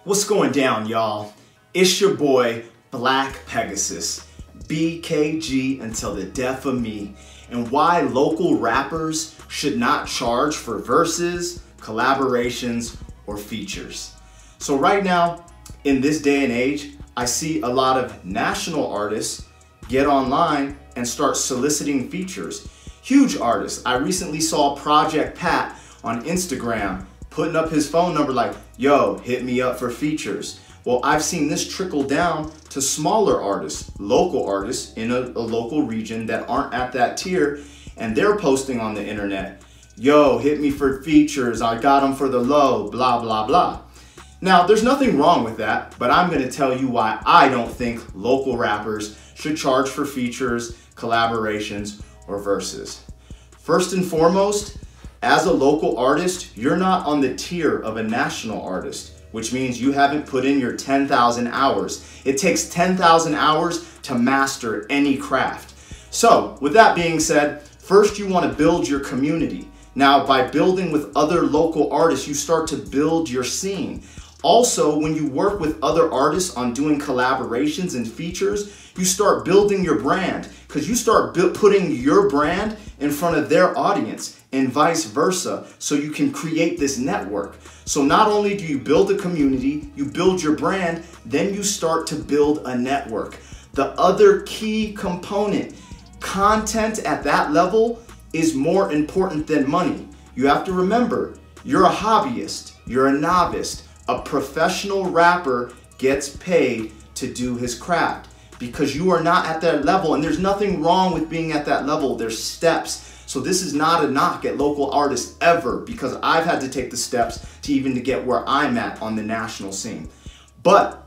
What's going down, y'all? It's your boy, BlackPegasus, BKG until the death of me, and why local rappers should not charge for verses, collaborations, or features. So right now, in this day and age, I see a lot of national artists get online and start soliciting features. Huge artists. I recently saw Project Pat on Instagram putting up his phone number like, yo, hit me up for features. Well, I've seen this trickle down to smaller artists, local artists in a local region that aren't at that tier, and they're posting on the internet, yo, hit me for features, I got them for the low, blah, blah, blah. Now, there's nothing wrong with that, but I'm gonna tell you why I don't think local rappers should charge for features, collaborations, or verses. First and foremost, as a local artist, you're not on the tier of a national artist, which means you haven't put in your 10,000 hours. It takes 10,000 hours to master any craft. So, with that being said, first you want to build your community. Now, by building with other local artists, you start to build your scene. Also, when you work with other artists on doing collaborations and features, you start building your brand because you start putting your brand in front of their audience and vice versa, so you can create this network. So not only do you build a community, you build your brand, then you start to build a network. The other key component, content at that level is more important than money. You have to remember, you're a hobbyist, you're a novice. A professional rapper gets paid to do his craft because you are not at that level, and there's nothing wrong with being at that level. There's steps. So this is not a knock at local artists ever, because I've had to take the steps to even to get where I'm at on the national scene. But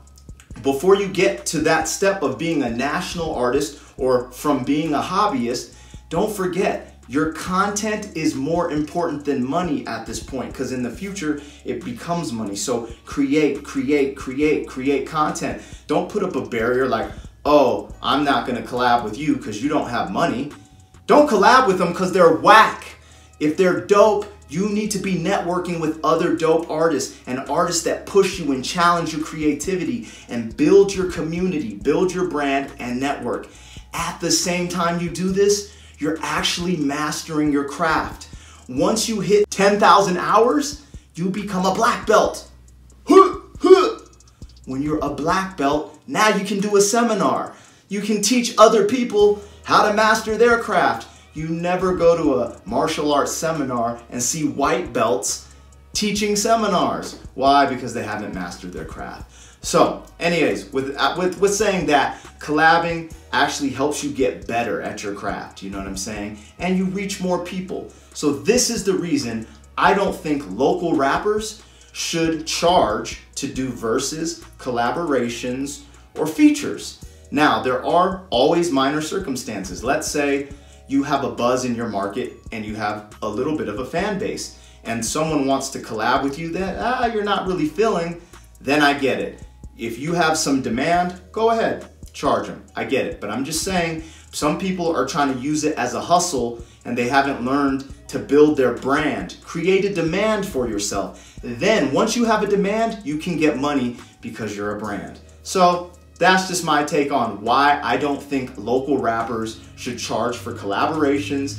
before you get to that step of being a national artist or from being a hobbyist, don't forget, your content is more important than money at this point, because in the future, it becomes money. So create content. Don't put up a barrier like, oh, I'm not gonna collab with you because you don't have money. Don't collab with them because they're whack. If they're dope, you need to be networking with other dope artists and artists that push you and challenge your creativity and build your community, build your brand and network. At the same time you do this, you're actually mastering your craft. Once you hit 10,000 hours, you become a black belt. When you're a black belt, now you can do a seminar. You can teach other people how to master their craft. You never go to a martial arts seminar and see white belts teaching seminars. Why? Because they haven't mastered their craft. So anyways, with saying that, collabing actually helps you get better at your craft, you know what I'm saying? And you reach more people. So this is the reason I don't think local rappers should charge to do verses, collaborations, or features. Now, there are always minor circumstances. Let's say you have a buzz in your market and you have a little bit of a fan base and someone wants to collab with you that you're not really feeling, then I get it. If you have some demand, go ahead, charge them. I get it, but I'm just saying some people are trying to use it as a hustle and they haven't learned to build their brand. Create a demand for yourself. Then once you have a demand, you can get money because you're a brand. So that's just my take on why I don't think local rappers should charge for collaborations,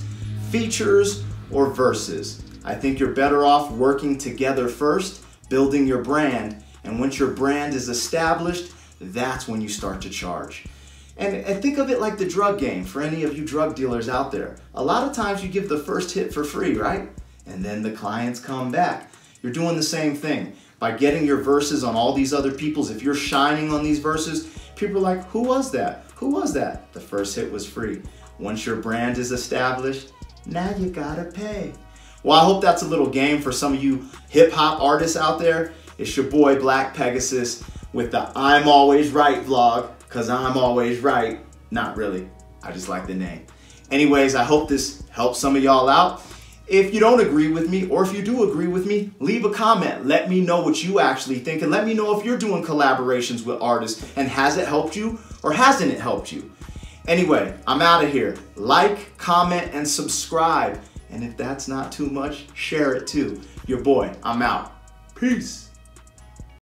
features, or verses. I think you're better off working together first, building your brand, and once your brand is established, that's when you start to charge. And think of it like the drug game for any of you drug dealers out there. A lot of times you give the first hit for free, right? And then the clients come back. You're doing the same thing. By getting your verses on all these other people's, if you're shining on these verses, people are like, who was that? Who was that? The first hit was free. Once your brand is established, now you gotta pay. Well, I hope that's a little game for some of you hip hop artists out there. It's your boy BlackPegasus with the I'm Always Right vlog, because I'm always right. Not really, I just like the name. Anyways, I hope this helps some of y'all out. If you don't agree with me, or if you do agree with me, leave a comment. Let me know what you actually think, and let me know if you're doing collaborations with artists, and has it helped you, or hasn't it helped you? Anyway, I'm out of here. Like, comment, and subscribe. And if that's not too much, share it too. Your boy, I'm out. Peace.